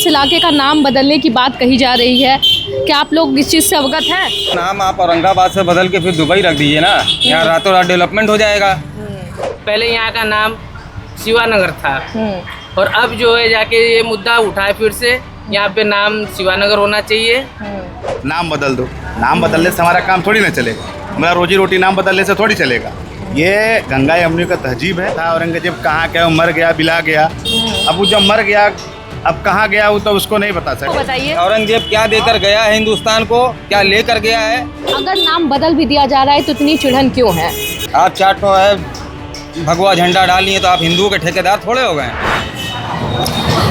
इस इलाके का नाम बदलने की बात कही जा रही है, क्या आप लोग इस चीज़ से अवगत हैं? नाम आप औरंगाबाद से बदल के फिर दुबई रख दीजिए ना, यहाँ रातों रात डेवलपमेंट हो जाएगा। पहले यहाँ का नाम शिवानगर था और अब जो है जाके ये मुद्दा उठाए फिर से यहाँ पे नाम शिवानगर होना चाहिए। नाम बदल दो, नाम बदलने से हमारा काम थोड़ी ना चलेगा, हमारा रोजी रोटी नाम बदलने से थोड़ी चलेगा। ये गंगा यमुना का तहजीब है। औरंगजेब कहाँ गया, मर गया, बिला गया। अब वो जब मर गया, अब कहाँ गया वो तो उसको नहीं बता सकते। बताइए, औरंगजेब क्या देकर गया है हिंदुस्तान को, क्या लेकर गया है? अगर नाम बदल भी दिया जा रहा है तो इतनी चिढ़न क्यों है? आप चार ठो है भगवा झंडा डालिए तो आप हिंदुओं के ठेकेदार थोड़े हो गए।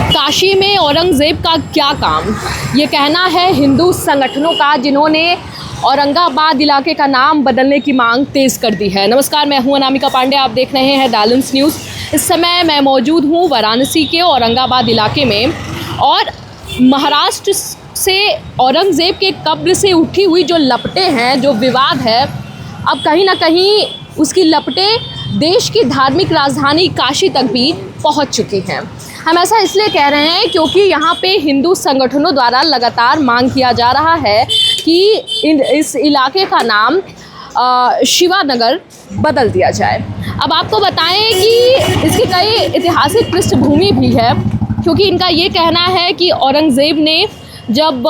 काशी में औरंगजेब का क्या काम, ये कहना है हिंदू संगठनों का, जिन्होंने औरंगाबाद इलाके का नाम बदलने की मांग तेज कर दी है। नमस्कार, मैं हूं अनामिका पांडे, आप देख रहे हैं डालम्स न्यूज़। इस समय मैं मौजूद हूं वाराणसी के औरंगाबाद इलाके में और महाराष्ट्र से औरंगजेब के कब्र से उठी हुई जो लपटें हैं, जो विवाद है, अब कहीं ना कहीं उसकी लपटें देश की धार्मिक राजधानी काशी तक भी पहुंच चुकी हैं। हम ऐसा इसलिए कह रहे हैं क्योंकि यहाँ पे हिंदू संगठनों द्वारा लगातार मांग किया जा रहा है कि इस इलाके का नाम शिवानगर बदल दिया जाए। अब आपको बताएं कि इसकी कई ऐतिहासिक पृष्ठभूमि भी है, क्योंकि इनका ये कहना है कि औरंगज़ेब ने जब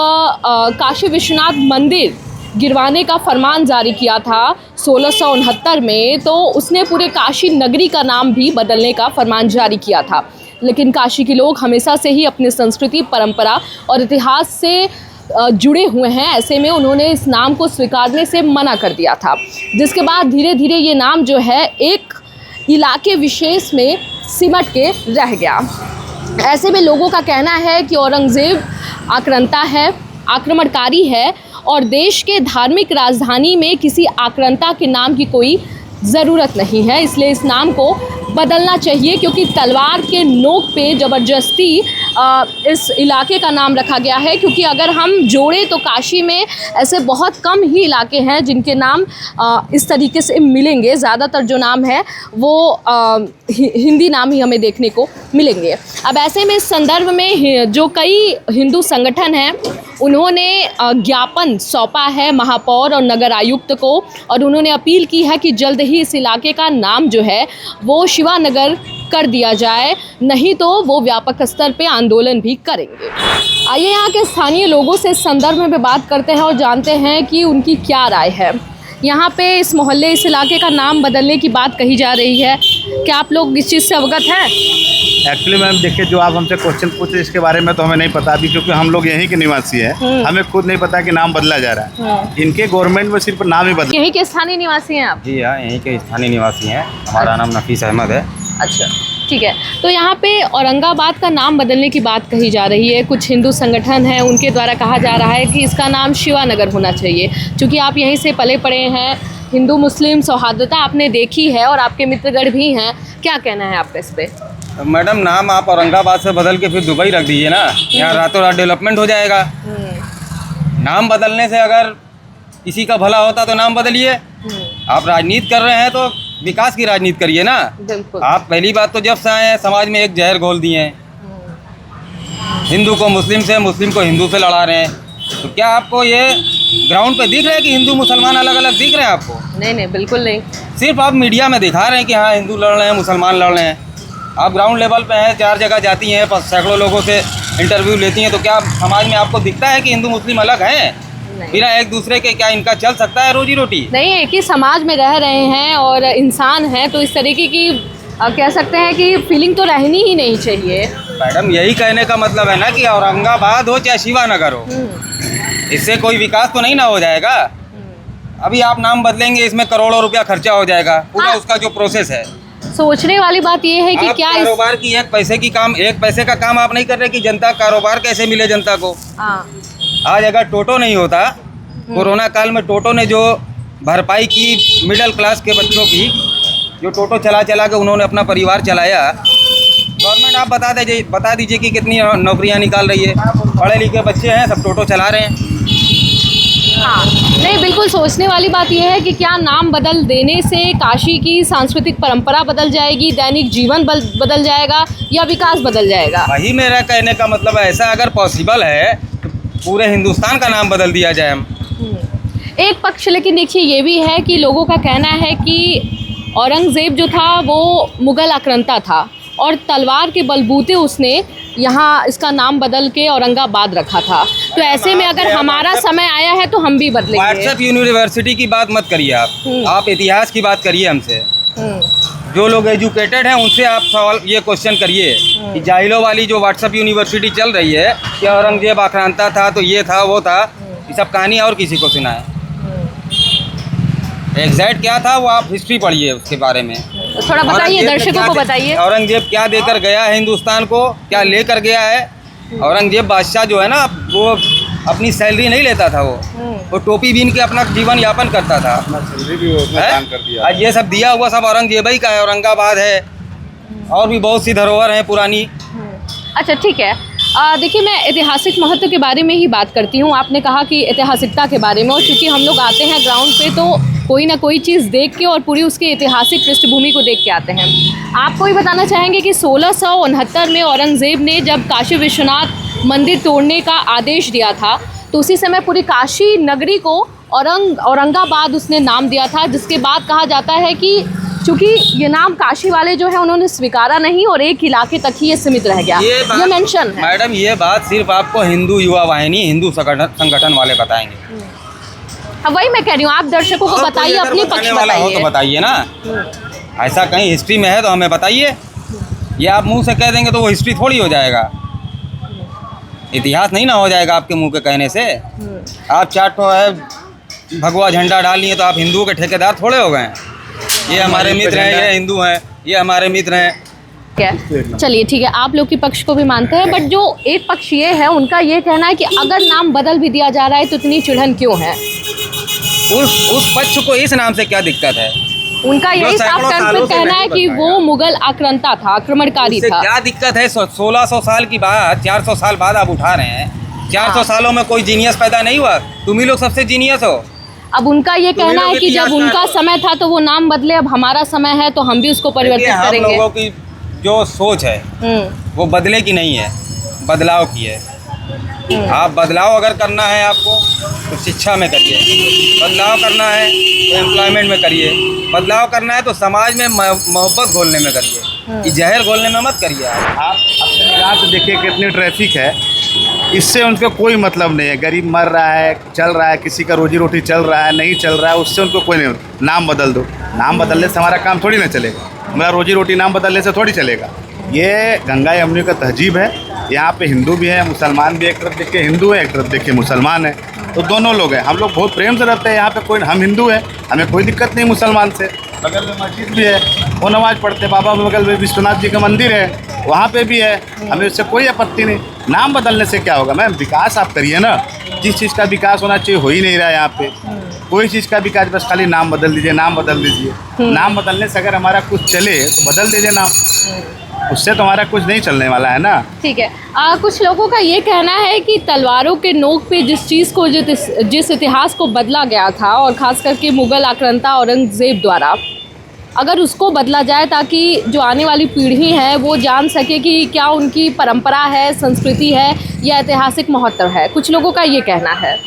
काशी विश्वनाथ मंदिर गिरवाने का फरमान जारी किया था 1669 में, तो उसने पूरे काशी नगरी का नाम भी बदलने का फरमान जारी किया था। लेकिन काशी के लोग हमेशा से ही अपनी संस्कृति, परंपरा और इतिहास से जुड़े हुए हैं। ऐसे में उन्होंने इस नाम को स्वीकारने से मना कर दिया था, जिसके बाद धीरे धीरे ये नाम जो है एक इलाके विशेष में सिमट के रह गया। ऐसे में लोगों का कहना है कि औरंगज़ेब आक्रांता है, आक्रमणकारी है और देश के धार्मिक राजधानी में किसी आक्रांता के नाम की कोई ज़रूरत नहीं है। इसलिए इस नाम को बदलना चाहिए, क्योंकि तलवार के नोक पे ज़बरदस्ती इस इलाके का नाम रखा गया है। क्योंकि अगर हम जोड़ें तो काशी में ऐसे बहुत कम ही इलाके हैं जिनके नाम इस तरीके से मिलेंगे। ज़्यादातर जो नाम है वो हिंदी नाम ही हमें देखने को मिलेंगे। अब ऐसे में इस संदर्भ में जो कई हिंदू संगठन हैं, उन्होंने ज्ञापन सौंपा है महापौर और नगर आयुक्त को, और उन्होंने अपील की है कि जल्द ही इस इलाके का नाम जो है वो शिवानगर कर दिया जाए, नहीं तो वो व्यापक स्तर पे आंदोलन भी करेंगे। आइए यहाँ के स्थानीय लोगों से इस संदर्भ में बात करते हैं और जानते हैं कि उनकी क्या राय है। यहाँ पे इस मोहल्ले, इस इलाके का नाम बदलने की बात कही जा रही है, क्या आप लोग इस चीज़ से अवगत हैं? एक्चुअली मैम देखिए, जो आप हमसे क्वेश्चन पूछे इसके बारे में तो हमें नहीं पता अभी, क्योंकि हम लोग यहीं के निवासी हैं। हमें खुद नहीं पता कि नाम बदला जा रहा है। इनके गवर्नमेंट में सिर्फ नाम ही बदला। यहीं के स्थानीय निवासी हैं आप? जी हाँ, यहीं के स्थानीय निवासी हैं। हमारा नाम नफीस अहमद है। अच्छा, ठीक है। तो यहाँ पे औरंगाबाद का नाम बदलने की बात कही जा रही है। कुछ हिंदू संगठन हैं, उनके द्वारा कहा जा रहा है कि इसका नाम शिवानगर होना चाहिए। चूँकि आप यहीं से पले पड़े हैं, हिंदू मुस्लिम सौहार्दता आपने देखी है और आपके मित्रगढ़ भी हैं, क्या कहना है आपका इस पर? मैडम, नाम आप औरंगाबाद से बदल के फिर दुबई रख दीजिए ना, यहाँ रातों रात डेवलपमेंट हो जाएगा। नाम बदलने से अगर किसी का भला होता तो नाम बदलिए। आप राजनीति कर रहे हैं तो विकास की राजनीति करिए ना। बिल्कुल। आप पहली बात तो जब से आए हैं समाज में एक जहर घोल दिए हैं, हिंदू को मुस्लिम से, मुस्लिम को हिंदू से लड़ा रहे हैं। तो क्या आपको ये ग्राउंड पे दिख रहा है कि हिंदू मुसलमान अलग अलग दिख रहे हैं आपको? नहीं नहीं, बिल्कुल नहीं। सिर्फ आप मीडिया में दिखा रहे हैं कि हाँ हिंदू लड़ रहे हैं, मुसलमान लड़ रहे हैं। आप ग्राउंड लेवल पे हैं, 4 जगह जाती हैं, सैकड़ों लोगों से इंटरव्यू लेती हैं, तो क्या समाज में आपको दिखता है कि हिंदू मुस्लिम अलग हैं? बिना एक दूसरे के क्या इनका चल सकता है रोजी रोटी? नहीं, एक ही समाज में रह रहे हैं और इंसान हैं, तो इस तरीके की कह सकते हैं कि फीलिंग तो रहनी ही नहीं चाहिए। मैडम, यही कहने का मतलब है ना कि औरंगाबाद हो चाहे शिवानगर हो, इससे कोई विकास तो नहीं ना हो जाएगा। अभी आप नाम बदलेंगे, इसमें करोड़ों रुपया खर्चा हो जाएगा पूरा। उसका जो प्रोसेस है, सोचने वाली बात यह है कि क्या कारोबार की एक पैसे का काम आप नहीं कर रहे कि जनता कारोबार कैसे मिले जनता को। आज अगर टोटो नहीं होता, कोरोना काल में टोटो ने जो भरपाई की मिडिल क्लास के बच्चों की, जो टोटो चला के उन्होंने अपना परिवार चलाया, गवर्नमेंट आप बता दीजिए कि कितनी नौकरियां निकाल रही है। पढ़े लिखे बच्चे हैं, सब टोटो चला रहे हैं। हाँ, नहीं, बिल्कुल सोचने वाली बात यह है कि क्या नाम बदल देने से काशी की सांस्कृतिक परंपरा बदल जाएगी, दैनिक जीवन बदल जाएगा या विकास बदल जाएगा? वही मेरा कहने का मतलब है, ऐसा अगर पॉसिबल है तो पूरे हिंदुस्तान का नाम बदल दिया जाए हम। एक पक्ष लेकिन देखिए ये भी है कि लोगों का कहना है कि औरंगज़ेब जो था वो मुग़ल आक्रांता था और तलवार के बलबूते उसने यहाँ इसका नाम बदल के औरंगाबाद रखा था। तो ऐसे में अगर हमारा समय आया है तो हम भी बदलेंगे। व्हाट्सएप यूनिवर्सिटी की बात मत करिए आप इतिहास की बात करिए हमसे। जो लोग एजुकेटेड हैं उनसे आप सवाल ये क्वेश्चन करिए कि जाहिलों वाली जो व्हाट्सएप यूनिवर्सिटी चल रही है कि औरंगजेब आक्रांता था तो ये था वो था, ये सब कहानी और किसी को सुनाए। एग्जैक्ट क्या था वो आप हिस्ट्री पढ़िए उसके बारे में। थोड़ा बताइए, दर्शकों को बताइए। औरंगजेब क्या देकर गया है हिंदुस्तान को, क्या लेकर गया है। औरंगजेब बादशाह जो है ना वो अपनी सैलरी नहीं लेता था, वो टोपी बीन के अपना जीवन यापन करता था। आज ये सब दिया हुआ सब औरंगजेब ही का है। औरंगाबाद है और भी बहुत सी धरोहर हैं पुरानी। अच्छा ठीक है, देखिए मैं ऐतिहासिक महत्व के बारे में ही बात करती हूँ। आपने कहा कि ऐतिहासिकता के बारे में, और चूँकि हम लोग आते हैं ग्राउंड पे तो कोई ना कोई चीज़ देख के और पूरी उसकी ऐतिहासिक पृष्ठभूमि को देख के आते हैं। आपको ही बताना चाहेंगे कि 1669 में औरंगज़ेब ने जब काशी विश्वनाथ मंदिर तोड़ने का आदेश दिया था तो उसी समय पूरी काशी नगरी को औरंगाबाद उसने नाम दिया था, जिसके बाद कहा जाता है कि चूँकि ये नाम काशी वाले जो है उन्होंने स्वीकारा नहीं और एक इलाके तक ही ये सीमित रह गया। ये मेंशन है। मैडम ये बात सिर्फ आपको हिंदू युवा वाहिनी, हिंदू संगठन वाले बताएंगे। अब वही मैं कह रही हूँ, आप दर्शकों को बताइए, अपनी पक्ष बताइए। तो बताइए ना, ऐसा कहीं हिस्ट्री में है तो हमें बताइए। ये आप मुंह से कह देंगे तो वो हिस्ट्री थोड़ी हो जाएगा, इतिहास नहीं ना हो जाएगा आपके मुंह के कहने से। आप चार ठो है भगवा झंडा डाल लिए तो आप हिंदुओं के ठेकेदार थोड़े हो गए। ये हमारे मित्र हैं, ये हिंदू हैं, ये हमारे मित्र हैं। चलिए ठीक है, आप लोग के पक्ष को भी मानते हैं, बट जो एक पक्ष ये है उनका ये कहना है कि अगर नाम बदल भी दिया जा रहा है तो इतनी चिढ़न क्यों है? उस पक्ष को इस नाम से क्या दिक्कत है? उनका यही साफ कहना है कि वो मुगल आक्रांता था, आक्रमणकारी था। क्या दिक्कत है? 1600 साल की बात 400 साल बाद आप उठा रहे हैं। 400 सालों में कोई जीनियस पैदा नहीं हुआ, तुम ही लोग सबसे जीनियस हो। अब उनका ये कहना है कि जब उनका समय था तो वो नाम बदले, अब हमारा समय है तो हम भी उसको परिवर्तित करेंगे। हम लोगों की जो सोच है वो बदले की नहीं है, बदलाव की है। आप बदलाव अगर करना है आपको तो शिक्षा में करिए, बदलाव करना है तो एम्प्लॉयमेंट में करिए, बदलाव करना है तो समाज में मोहब्बत घोलने में करिए, कि जहर घोलने में मत करिए। आप अपने निगाह से देखिए कितनी ट्रैफिक है, इससे उनको कोई मतलब नहीं है। गरीब मर रहा है, चल रहा है, किसी का रोजी रोटी चल रहा है, नहीं चल रहा है, उससे उनको कोई नहीं। नाम बदल दो, नाम बदलने से हमारा काम थोड़ी ना चलेगा, हमारा रोजी रोटी नाम बदलने से थोड़ी चलेगा। ये गंगा यमुना का तहजीब है। यहाँ पे हिंदू भी है, मुसलमान भी, एक तरफ देखिए हिंदू है, एक तरफ देखिए मुसलमान है, तो दोनों लोग हैं। हम लोग बहुत प्रेम से रहते हैं यहाँ पे। कोई, हम हिंदू हैं, हमें कोई दिक्कत नहीं मुसलमान से। बगल में मस्जिद भी है, वो नमाज़ पढ़ते हैं। बाबा बगल में विश्वनाथ जी का मंदिर है, वहाँ पे भी है, हमें उससे कोई आपत्ति नहीं। नाम बदलने से क्या होगा मैम? विकास आप करिए ना। जिस चीज़ का विकास होना चाहिए हो ही नहीं रहा है यहाँ पे। कोई चीज़ का विकास, बस खाली नाम बदल दीजिए, नाम बदल दीजिए। नाम बदलने से अगर हमारा कुछ चले तो बदल दीजिए नाम, उससे तो हमारा कुछ नहीं चलने वाला है ना। ठीक है, कुछ लोगों का ये कहना है कि तलवारों के नोक पे जिस चीज़ को, जिस इतिहास को बदला गया था और ख़ास करके मुग़ल आक्रांता औरंगज़ेब द्वारा, अगर उसको बदला जाए ताकि जो आने वाली पीढ़ी है वो जान सके कि क्या उनकी परंपरा है, संस्कृति है या ऐतिहासिक महत्व है। कुछ लोगों का ये कहना है।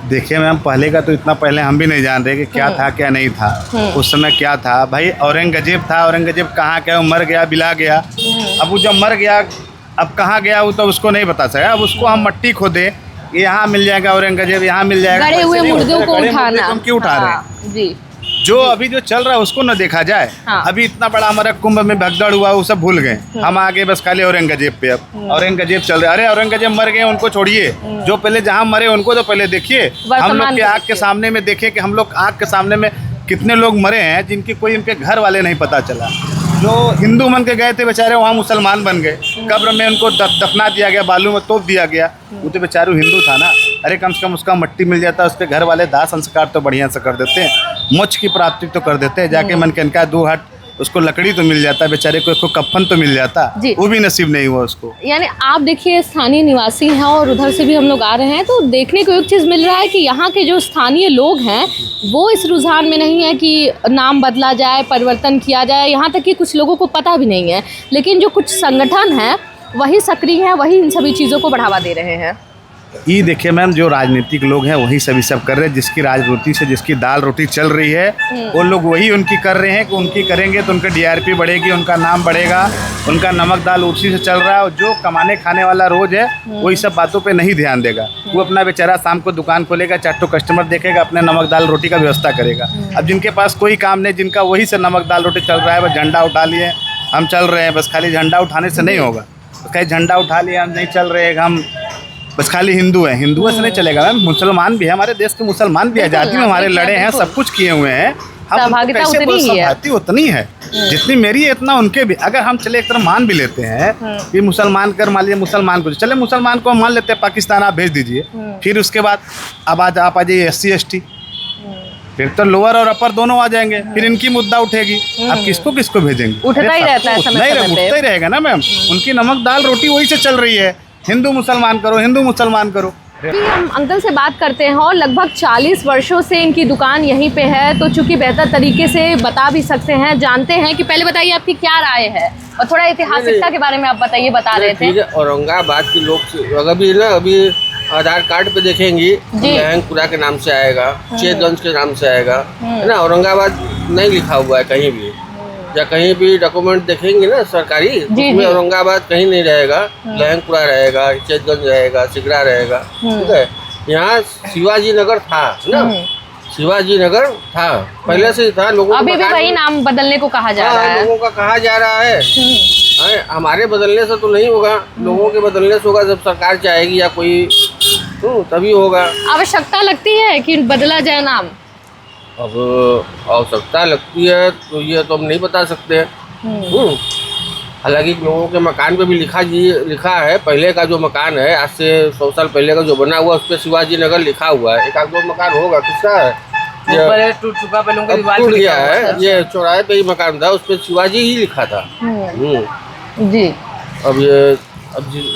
देखिए मैम, पहले का तो इतना पहले हम भी नहीं जान रहे कि क्या था क्या नहीं था। उस समय क्या था भाई? औरंगजेब था, औरंगजेब कहाँ गया? मर गया, बिला गया। अब वो जब मर गया, अब कहाँ गया वो तो उसको नहीं पता चला। अब उसको हम मट्टी खोदे, यहाँ मिल जाएगा औरंगजेब, यहाँ मिल जाएगा। गड़े हुए मुर्दों को उठाना, हम क्यों उठा रहे हैं जी? जो अभी जो चल रहा है उसको न देखा जाए। अभी इतना बड़ा हमारा कुंभ में भगदड़ हुआ, वो सब भूल गए। हम आगे बस खाली औरंगजेब पे। अब औरंगजेब चल रहे, अरे औरंगजेब मर गए, उनको छोड़िए। जो पहले जहाँ मरे उनको तो पहले देखिए। हम लोग के आँख के सामने में देखिए कि हम लोग आँख के सामने में कितने लोग मरे हैं जिनकी कोई उनके घर वाले नहीं पता चला। जो हिंदू मन के गए थे बेचारे, वहाँ मुसलमान बन गए। कब्र में उनको दफना दिया गया, बालू में तोप दिया गया। वो तो बेचारू हिंदू था ना। अरे कम से कम उसका मट्टी मिल जाता, उसके घर वाले दाह संस्कार तो बढ़िया से कर देते हैं, मोक्ष की प्राप्ति तो कर देते हैं। जाके मन के इनका 2 हाथ उसको लकड़ी तो मिल जाता, बेचारे को कफन तो मिल जाता, जी। वो भी नसीब नहीं हुआ उसको। यानी आप देखिए स्थानीय निवासी हैं और उधर से भी हम लोग आ रहे हैं, तो देखने को एक चीज़ मिल रहा है कि यहाँ के जो स्थानीय लोग हैं वो इस रुझान में नहीं है कि नाम बदला जाए, परिवर्तन किया जाए। यहाँ तक कि कुछ लोगों को पता भी नहीं है, लेकिन जो कुछ संगठन हैं वही सक्रिय हैं, वही इन सभी चीज़ों को बढ़ावा दे रहे हैं। ये देखिए मैम, जो राजनीतिक लोग हैं वही सभी सब कर रहे हैं। जिसकी राजनीति से जिसकी दाल रोटी चल रही है वो लोग वही उनकी कर रहे हैं कि उनकी करेंगे तो उनका DRP बढ़ेगी, उनका नाम बढ़ेगा, उनका नमक दाल उसी से चल रहा है। और जो कमाने खाने वाला रोज है वो इस सब बातों पे नहीं ध्यान देगा। वो अपना बेचारा शाम को दुकान खोलेगा, 4 कस्टमर देखेगा, अपने नमक दाल रोटी का व्यवस्था करेगा। अब जिनके पास कोई काम नहीं, जिनका वही से नमक दाल रोटी चल रहा है, बस झंडा उठा लिए हम चल रहे हैं, बस खाली झंडा उठाने से नहीं होगा। कहीं झंडा उठा लिया हम नहीं चल रहे, हम बस खाली हिंदू है, हिंदुओं से नहीं चलेगा मैम। मुसलमान भी है, हमारे देश के मुसलमान भी आज़ादी में हमारे लड़े हैं, सब कुछ किए हुए हैं। हम सहभागिता उतनी ही है। उतनी है जितनी मेरी है, इतना उनके भी। अगर हम चले एक तरह मान भी लेते हैं कि मुसलमान कर, मान लीजिए मुसलमान को, चले मुसलमान को हम मान लेते हैं, पाकिस्तान आप भेज दीजिए, फिर उसके बाद अब आप आ जाइए SC ST, फिर तो लोअर और अपर दोनों आ जाएंगे, फिर इनकी मुद्दा उठेगी। अब किसको किसको भेजेंगे? उठता ही रहता है, समय समय पे। उठता ही रहेगा ना मैम। उनकी नमक दाल रोटी वही से चल रही है, हिंदू मुसलमान करो, हिंदू मुसलमान करो। अभी हम अंकल से बात करते हैं और लगभग 40 वर्षों से इनकी दुकान यहीं पे है, तो चूंकि बेहतर तरीके से बता भी सकते हैं, जानते हैं कि पहले बताइए आपकी क्या राय है और थोड़ा ऐतिहासिकता के बारे में आप बताइए, बता रहे थे। ठीक है, औरंगाबाद के लोग अगर भी ना अभी आधार कार्ड पे देखेंगी लहंगपुरा के नाम से आएगा, चेतगंज के नाम से आएगा, है ना। औरंगाबाद नहीं लिखा हुआ है कहीं भी, या कहीं भी डॉक्यूमेंट देखेंगे ना सरकारी, उसमें औरंगाबाद कहीं नहीं रहेगा, लहंगपुरा रहेगा, चेतगंज रहेगा, सिगरा रहेगा। ठीक है, यहाँ शिवाजी नगर था ना, शिवाजी नगर था, पहले से ही था। लोगों अभी भी वही नाम बदलने को कहा जा रहा है, लोगों का कहा जा रहा है। हमारे बदलने से तो नहीं होगा, लोगों के बदलने से होगा, जब सरकार चाहेगी या कोई तभी होगा। आवश्यकता लगती है कि बदला जाए नाम? अब आवश्यकता लगती है तो ये तो हम नहीं बता सकते। हालांकि लोगों के मकान पे भी लिखा है, पहले का जो मकान है, आज से 100 साल पहले का जो बना हुआ, उस पर शिवाजी नगर लिखा हुआ है। एक आध दो मकान होगा, किसका है ये टूट चुका, टूट गया है। ये चौराहे पे ही मकान था, उस पर शिवाजी ही लिखा था। जी।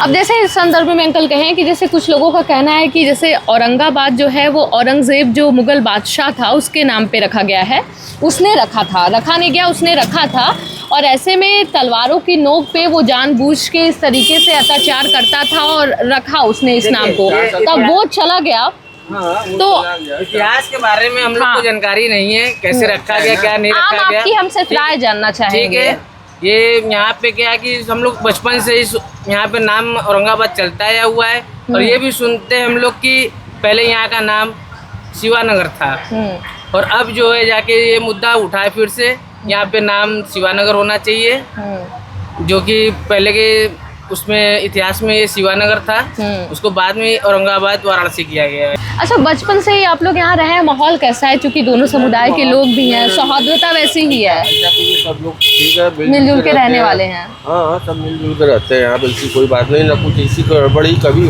अब जैसे इस संदर्भ में अंकल कहें कि जैसे कुछ लोगों का कहना है कि जैसे औरंगाबाद जो है वो औरंगज़ेब जो मुग़ल बादशाह था उसके नाम पे रखा गया है, उसने रखा था, रखा नहीं गया, उसने रखा था। और ऐसे में तलवारों की नोक पे वो जानबूझ के इस तरीके से अत्याचार करता था और रखा उसने इस नाम को, तब वो चला गया। तो इतिहास के बारे में हम लोग को जानकारी नहीं है, कैसे रखा गया, क्या नहीं रखा गया। आपकी हमसे राय जानना चाहेंगे। ठीक है, ये यहाँ पे क्या है कि हम लोग बचपन से इस यहाँ पे नाम औरंगाबाद चलता आया हुआ है, और ये भी सुनते हैं हम लोग कि पहले यहाँ का नाम शिवानगर था, और अब जो है जाके ये मुद्दा उठा है फिर से, यहाँ पे नाम शिवानगर होना चाहिए, जो कि पहले के उसमें इतिहास में ये शिवानगर था, उसको बाद में औरंगाबाद वाराणसी किया गया है। अच्छा, बचपन से ही आप लोग यहाँ रहे हैं, माहौल कैसा है? क्योंकि दोनों समुदाय के लोग भी हैं, सौहार्दता वैसी ही है, सब लोग ठीक है, मिलजुल के रहने वाले हैं। हाँ, सब मिलजुल के रहते हैं यहाँ, बिल्कुल कोई बात नहीं, ना कुछ इसी गड़बड़ी कभी